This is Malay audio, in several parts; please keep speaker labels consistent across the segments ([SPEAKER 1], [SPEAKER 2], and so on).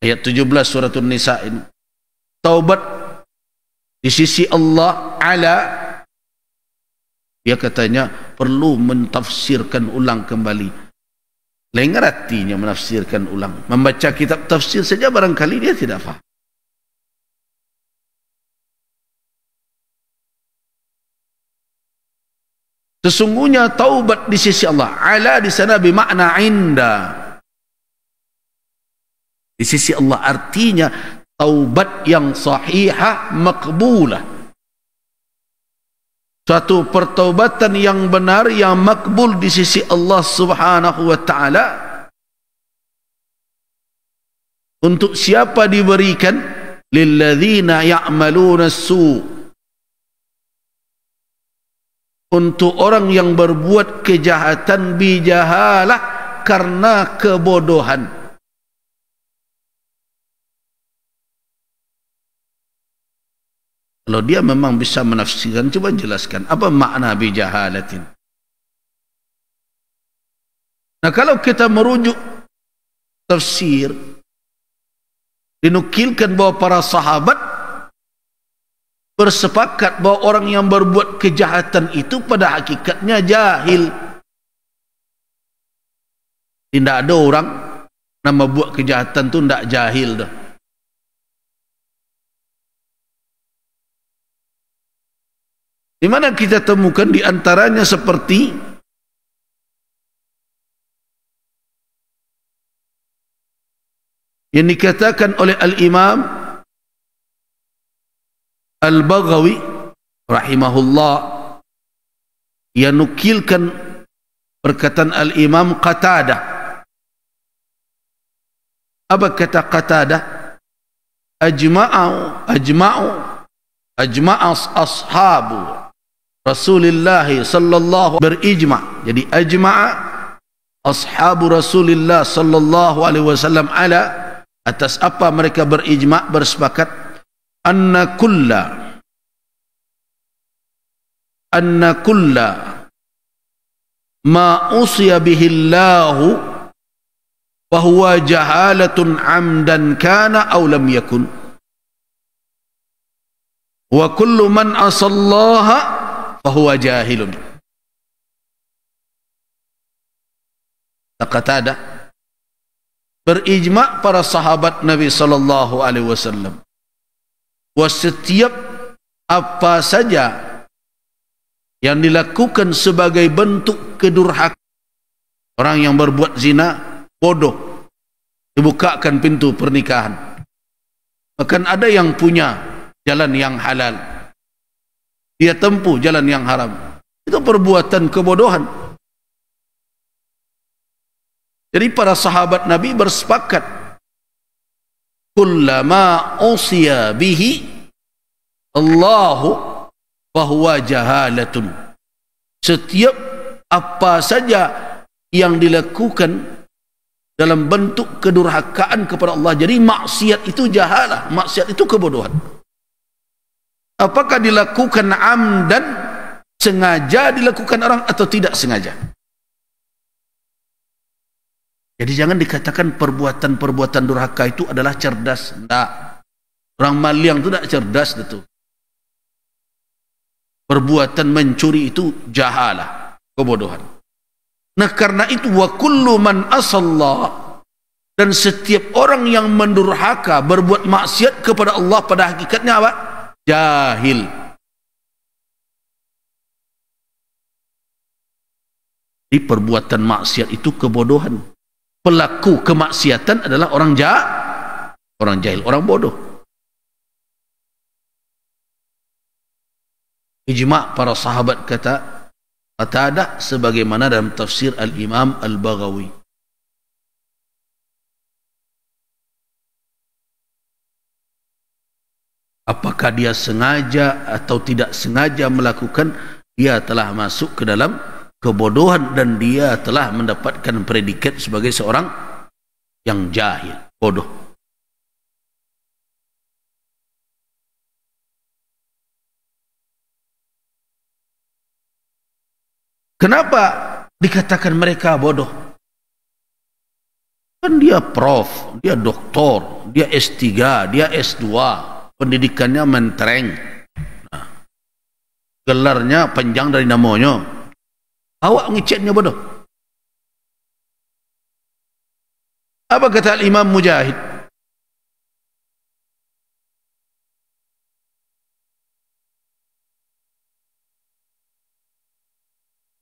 [SPEAKER 1] Ayat 17 surah An-Nisa ini. Taubat di sisi Allah ala, dia katanya perlu mentafsirkan ulang kembali. Lenggar hatinya menafsirkan ulang. Membaca kitab tafsir saja barangkali dia tidak faham. Sesungguhnya taubat di sisi Allah. Ala di sana bermakna inda. Di sisi Allah artinya taubat yang sahihah makbulah. Suatu pertaubatan yang benar yang makbul di sisi Allah Subhanahu wa taala. Untuk siapa diberikan? Lilladzina ya'maluna as-su'. Untuk orang yang berbuat kejahatan bijahalah karena kebodohan. Kalau dia memang bisa menafsirkan, coba jelaskan apa makna bijahalatin. Nah, kalau kita merujuk tafsir, dinukilkan bahwa para sahabat bersepakat bahwa orang yang berbuat kejahatan itu pada hakikatnya jahil. Tidak ada orang nama buat kejahatan itu tidak jahil dah. Di mana kita temukan di antaranya seperti yang dikatakan oleh Al-Imam Al-Baghawi rahimahullah, yang nukilkan perkataan Al-Imam Qatadah. Apa kata Qatadah? Ajma'u ashabu Rasulullah sallallahu berijma'. Jadi ajma'a ashabu Rasulullah sallallahu alaihi wasallam ala, atas apa mereka berijma', bersepakat, anna kulla ma usiya bihi Allahu wa huwa jahalatun amdan kana aw lam yakun, wa kullu man asallaha fa huwa jahilun. Qatadah berijma' para sahabat Nabi sallallahu alaihi wasallam, setiap apa saja yang dilakukan sebagai bentuk kedurhakaan, orang yang berbuat zina, bodoh, dibukakan pintu pernikahan. Bahkan ada yang punya jalan yang halal, dia tempuh jalan yang haram. Itu perbuatan kebodohan. Jadi para sahabat Nabi bersepakat, kullama usiya bihi Allahu fahuwa jahalatun. Setiap apa saja yang dilakukan dalam bentuk kedurhakaan kepada Allah, jadi maksiat itu jahalah, maksiat itu kebodohan. Apakah dilakukan amdan, sengaja dilakukan orang atau tidak sengaja? Jadi jangan dikatakan perbuatan-perbuatan durhaka itu adalah cerdas. Tidak. Orang maliang itu tidak cerdas itu. Perbuatan mencuri itu jahalah, kebodohan. Nah, karena itu wa kullu man asallah, dan setiap orang yang mendurhaka, berbuat maksiat kepada Allah, pada hakikatnya apa? Jahil. Di perbuatan maksiat itu kebodohan. Pelaku kemaksiatan adalah orang jahil, orang bodoh. Ijma' para sahabat kata Qatadah, sebagaimana dalam tafsir Al-Imam Al-Baghawi. Apakah dia sengaja atau tidak sengaja melakukan, dia telah masuk ke dalam kebodohan dan dia telah mendapatkan predikat sebagai seorang yang jahil, bodoh. Kenapa dikatakan mereka bodoh? Kan dia prof, dia doktor, dia S3, dia S2, pendidikannya mentereng. Nah, gelarnya panjang dari namanya. Awak ngeceknya bodoh. Apa kata Imam Mujahid?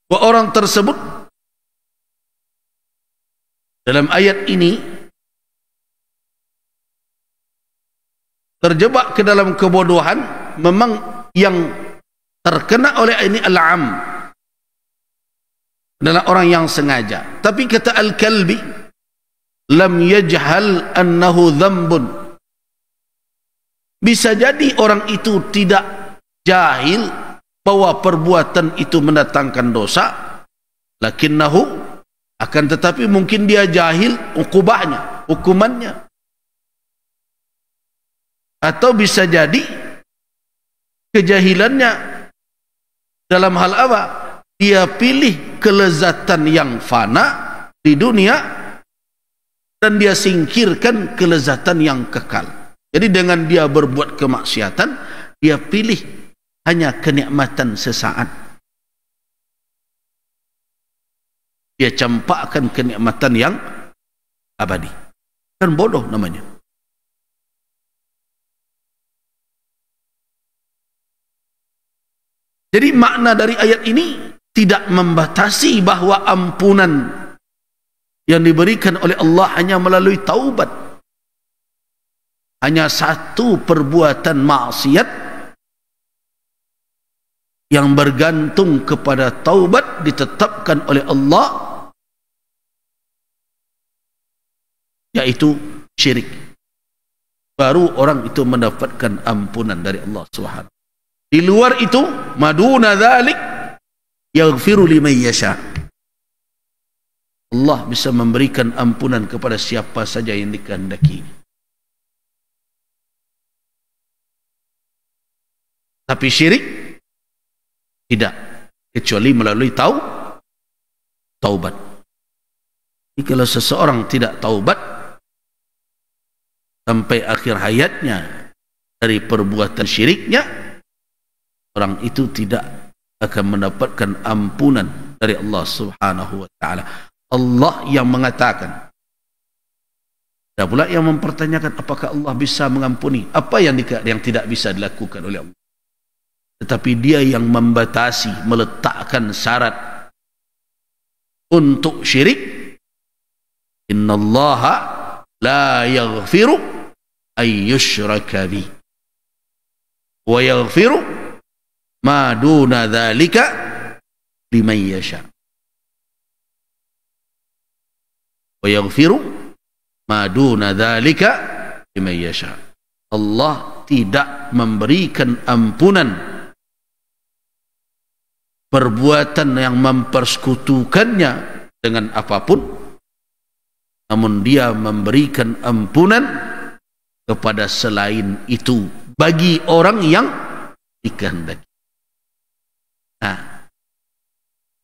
[SPEAKER 1] Bahwa orang tersebut dalam ayat ini terjebak ke dalam kebodohan. Memang yang terkena oleh ini al-am adalah orang yang sengaja. Tapi kata Al-Kalbi, lam yajhal annahu dhanbun. Bisa jadi orang itu tidak jahil bahwa perbuatan itu mendatangkan dosa, lakinnahu, akan tetapi mungkin dia jahil ukubahnya, hukumannya. Atau bisa jadi kejahilannya dalam hal apa? Dia pilih kelezatan yang fana di dunia dan dia singkirkan kelezatan yang kekal. Jadi dengan dia berbuat kemaksiatan, dia pilih hanya kenikmatan sesaat. Dia campakkan kenikmatan yang abadi. Kan bodoh namanya. Jadi makna dari ayat ini tidak membatasi bahwa ampunan yang diberikan oleh Allah hanya melalui taubat. Hanya satu perbuatan maksiat yang bergantung kepada taubat ditetapkan oleh Allah, yaitu syirik. Baru orang itu mendapatkan ampunan dari Allah Subhanahu. Di luar itu, maduna dzalik yaghfiru liman yasha. Allah bisa memberikan ampunan kepada siapa saja yang dikehendaki. Tapi syirik tidak, kecuali melalui taubat. Jadi kalau seseorang tidak taubat sampai akhir hayatnya dari perbuatan syiriknya, orang itu tidak akan mendapatkan ampunan dari Allah Subhanahu wa taala. Allah yang mengatakan. Ada pula yang mempertanyakan apakah Allah bisa mengampuni apa yang tidak bisa dilakukan oleh Allah. Tetapi dia yang membatasi, meletakkan syarat untuk syirik. Innallaha la yaghfiru ay yushraka bih wa yaghfiru ma duna dzalika liman yasha. Wa yaghfiru ma duna dzalika liman yasha. Allah tidak memberikan ampunan perbuatan yang mempersekutukannya dengan apapun, namun dia memberikan ampunan kepada selain itu bagi orang yang dikehendaki. Nah,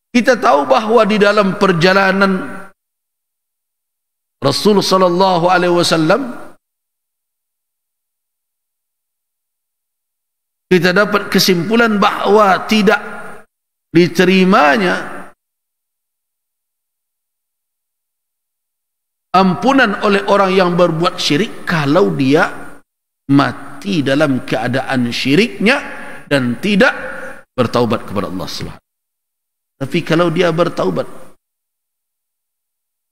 [SPEAKER 1] kita tahu bahwa di dalam perjalanan Rasul sallallahu alaihi wasallam kita dapat kesimpulan bahwa tidak diterimanya ampunan oleh orang yang berbuat syirik kalau dia mati dalam keadaan syiriknya dan tidak bertaubat kepada Allah Subhanahu. Tapi kalau dia bertaubat,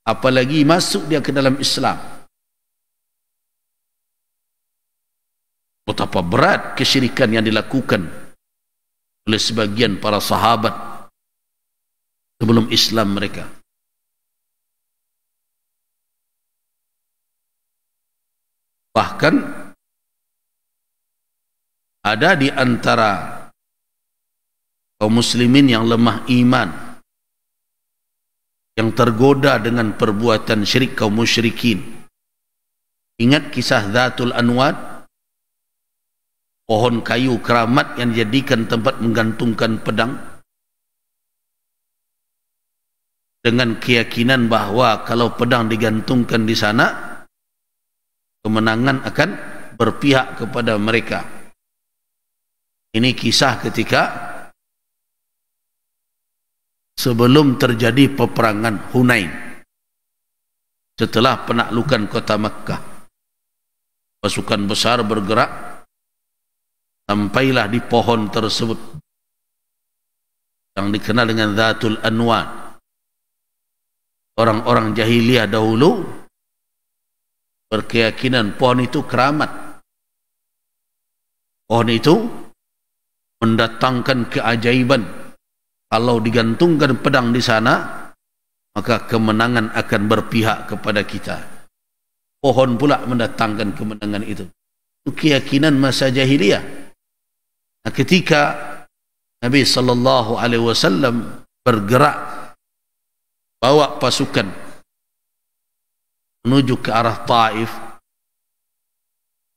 [SPEAKER 1] apalagi masuk dia ke dalam Islam, betapa berat kesyirikan yang dilakukan oleh sebagian para sahabat sebelum Islam mereka. Bahkan ada di antara kaum muslimin yang lemah iman, yang tergoda dengan perbuatan syirik kaum musyrikin. Ingat kisah Dhatul Anwad, pohon kayu keramat yang dijadikan tempat menggantungkan pedang. dengan keyakinan bahwa kalau pedang digantungkan di sana, kemenangan akan berpihak kepada mereka. Ini kisah ketika sebelum terjadi peperangan Hunain, setelah penaklukan kota Makkah. Pasukan besar bergerak sampailah di pohon tersebut yang dikenal dengan Dhatul Anwan. Orang-orang jahiliyah dahulu berkeyakinan pohon itu keramat. Pohon itu mendatangkan keajaiban. Kalau digantungkan pedang di sana, maka kemenangan akan berpihak kepada kita. Pohon pula mendatangkan kemenangan itu. Itu keyakinan masa jahiliyah. Nah, ketika Nabi SAW bergerak bawa pasukan menuju ke arah Taif,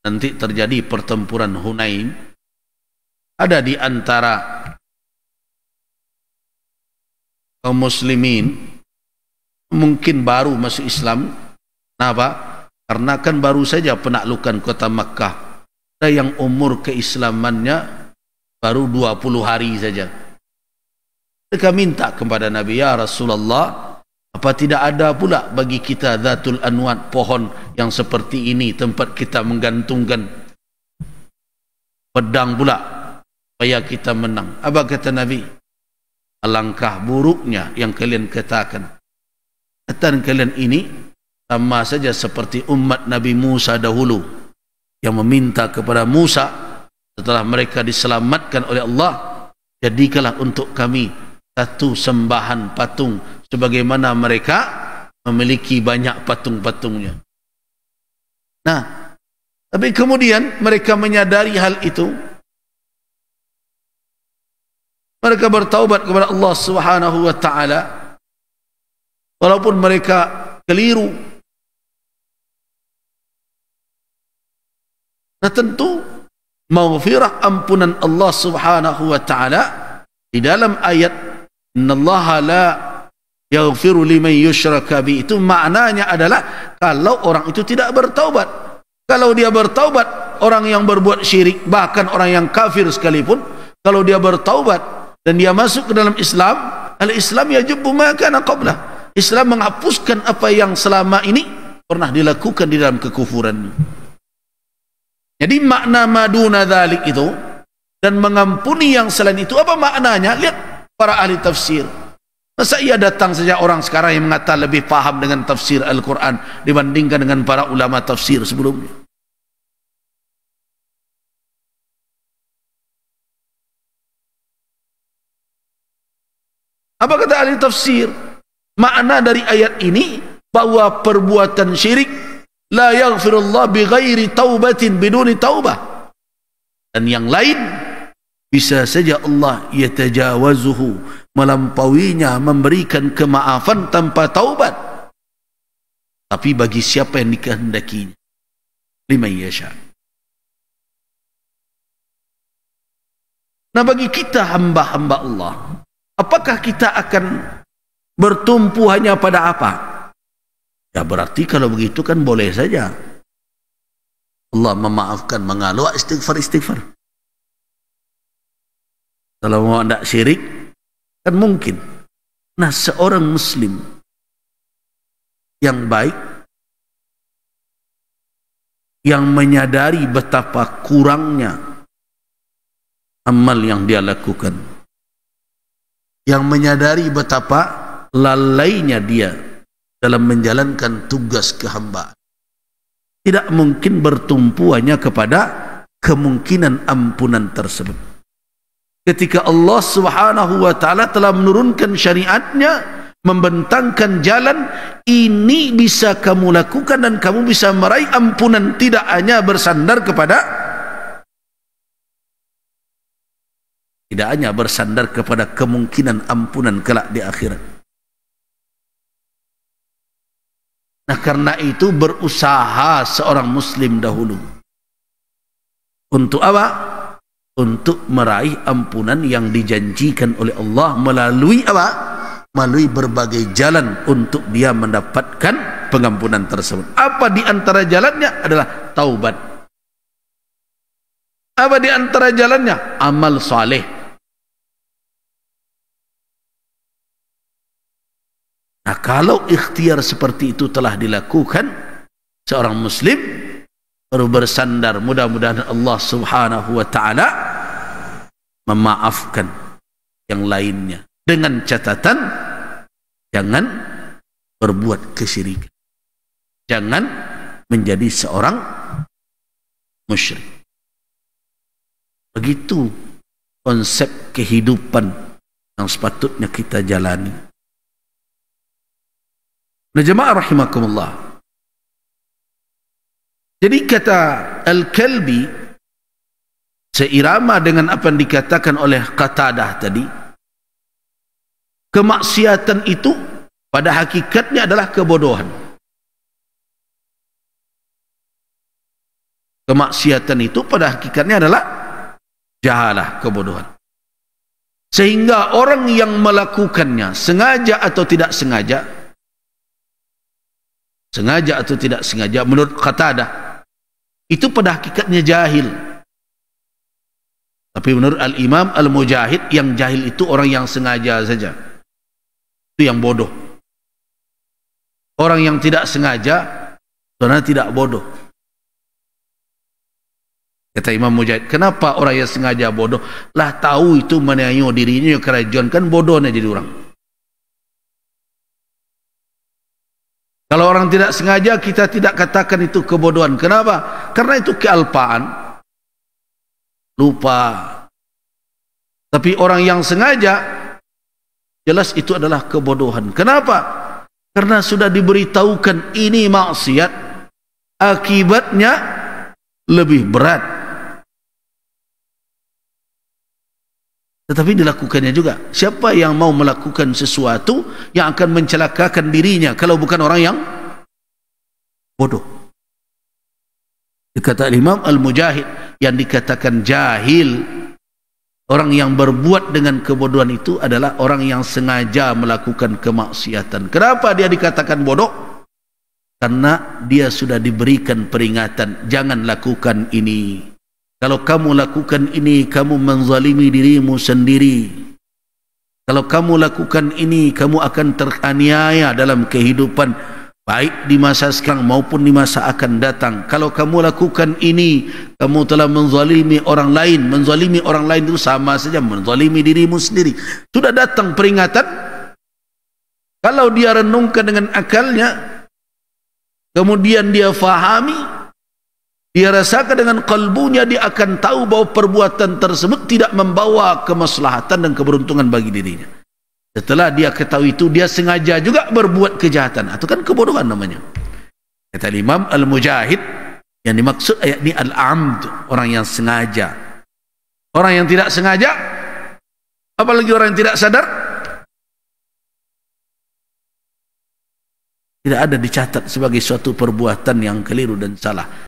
[SPEAKER 1] nanti terjadi pertempuran Hunain. Ada di antara kaum muslimin mungkin baru masuk Islam. Kenapa? Karena kan baru saja penaklukan kota Makkah. Ada yang umur keislamannya baru 20 hari saja. Mereka minta kepada Nabi, ya Rasulullah, apa tidak ada pula bagi kita Dhatul Anwan, pohon yang seperti ini, tempat kita menggantungkan pedang pula supaya kita menang. Apa kata Nabi? Alangkah buruknya yang kalian katakan. Kata kalian ini sama saja seperti umat Nabi Musa dahulu yang meminta kepada Musa setelah mereka diselamatkan oleh Allah, jadikanlah untuk kami satu sembahan patung sebagaimana mereka memiliki banyak patung-patungnya. Nah, tapi kemudian mereka menyadari hal itu. Mereka bertaubat kepada Allah Subhanahu wa taala walaupun mereka keliru. Nah, tentu maghfirah, ampunan Allah Subhanahu wa taala di dalam ayat innallaha la yaghfiru liman yushraka bi, itu maknanya adalah kalau orang itu tidak bertaubat. Kalau dia bertaubat, orang yang berbuat syirik, bahkan orang yang kafir sekalipun, kalau dia bertaubat dan dia masuk ke dalam Islam, al-Islam yajubbu ma kana qablah. Islam menghapuskan apa yang selama ini pernah dilakukan di dalam kekufuran. Jadi makna maduna dzalik itu dan mengampuni yang selain itu, apa maknanya? Lihat para ahli tafsir. Masa ia datang saja orang sekarang yang mengatakan lebih paham dengan tafsir Al-Quran dibandingkan dengan para ulama tafsir sebelumnya. Apa kata ahli tafsir? Makna dari ayat ini bahwa perbuatan syirik la yaghfirullah bighairi taubatin, biduni taubah, dan yang lain bisa saja Allah yatajawazuhu, melampauinya, memberikan kemaafan tanpa taubat, tapi bagi siapa yang dikehendakinya, liman yasha. Nah, bagi kita hamba-hamba Allah, apakah kita akan bertumpu hanya pada apa? Ya berarti kalau begitu kan boleh saja Allah memaafkan, mengalu istighfar. Kalau mau tidak syirik kan mungkin. Nah, seorang muslim yang baik, yang menyadari betapa kurangnya amal yang dia lakukan, yang menyadari betapa lalainya dia dalam menjalankan tugas kehambaan, tidak mungkin bertumpu hanya kepada kemungkinan ampunan tersebut. Ketika Allah Subhanahu wa taala telah menurunkan syariatnya, membentangkan jalan, ini bisa kamu lakukan dan kamu bisa meraih ampunan, tidak hanya bersandar kepada kemungkinan ampunan kelak di akhirat. Nah, karena itu berusaha seorang muslim dahulu untuk apa? Untuk meraih ampunan yang dijanjikan oleh Allah melalui apa? melalui berbagai jalan untuk dia mendapatkan pengampunan tersebut. Apa di antara jalannya adalah taubat. Apa di antara jalannya? Amal saleh. Nah, kalau ikhtiar seperti itu telah dilakukan, seorang muslim baru bersandar, mudah-mudahan Allah Subhanahu wa taala memaafkan yang lainnya, dengan catatan jangan berbuat kesyirikan, jangan menjadi seorang musyrik. Begitu konsep kehidupan yang sepatutnya kita jalani. Nah, jemaah rahimakumullah, jadi kata Al-Kalbi seirama dengan apa yang dikatakan oleh Qatadah tadi, kemaksiatan itu pada hakikatnya adalah kebodohan. Kemaksiatan itu pada hakikatnya adalah jahalah, kebodohan. Sehingga orang yang melakukannya sengaja atau tidak sengaja, menurut Qatadah itu pada hakikatnya jahil. Tapi menurut Al-Imam Al-Mujahid, yang jahil itu orang yang sengaja saja, itu yang bodoh. Orang yang tidak sengaja sebenarnya tidak bodoh. Kata Imam Mujahid, kenapa orang yang sengaja bodoh? Lah tahu itu menayo dirinya kerajaan, kan bodohnya jadi orang. Kalau orang tidak sengaja, kita tidak katakan itu kebodohan. Kenapa? Karena itu kealpaan, lupa. Tapi orang yang sengaja, jelas itu adalah kebodohan. Kenapa? Karena sudah diberitahukan ini maksiat, akibatnya lebih berat. Tetapi dilakukannya juga. Siapa yang mau melakukan sesuatu yang akan mencelakakan dirinya kalau bukan orang yang bodoh? Kata Imam Al-Mujahid, yang dikatakan jahil, orang yang berbuat dengan kebodohan itu adalah orang yang sengaja melakukan kemaksiatan. Kenapa dia dikatakan bodoh? Karena dia sudah diberikan peringatan, jangan lakukan ini. Kalau kamu lakukan ini, kamu menzalimi dirimu sendiri. Kalau kamu lakukan ini, kamu akan teraniaya dalam kehidupan, baik di masa sekarang maupun di masa akan datang. Kalau kamu lakukan ini, kamu telah menzalimi orang lain. Menzalimi orang lain itu sama saja menzalimi dirimu sendiri. Sudah datang peringatan. Kalau dia renungkan dengan akalnya, kemudian dia fahami, dia rasakan dengan kalbunya, dia akan tahu bahwa perbuatan tersebut tidak membawa kemaslahatan dan keberuntungan bagi dirinya. Setelah dia ketahui itu, dia sengaja juga berbuat kejahatan. Itu kan kebodohan namanya. Kata Imam Al-Mujahid, yang dimaksud ayat ini al-amd, orang yang sengaja. Orang yang tidak sengaja, apalagi orang yang tidak sadar, tidak ada dicatat sebagai suatu perbuatan yang keliru dan salah.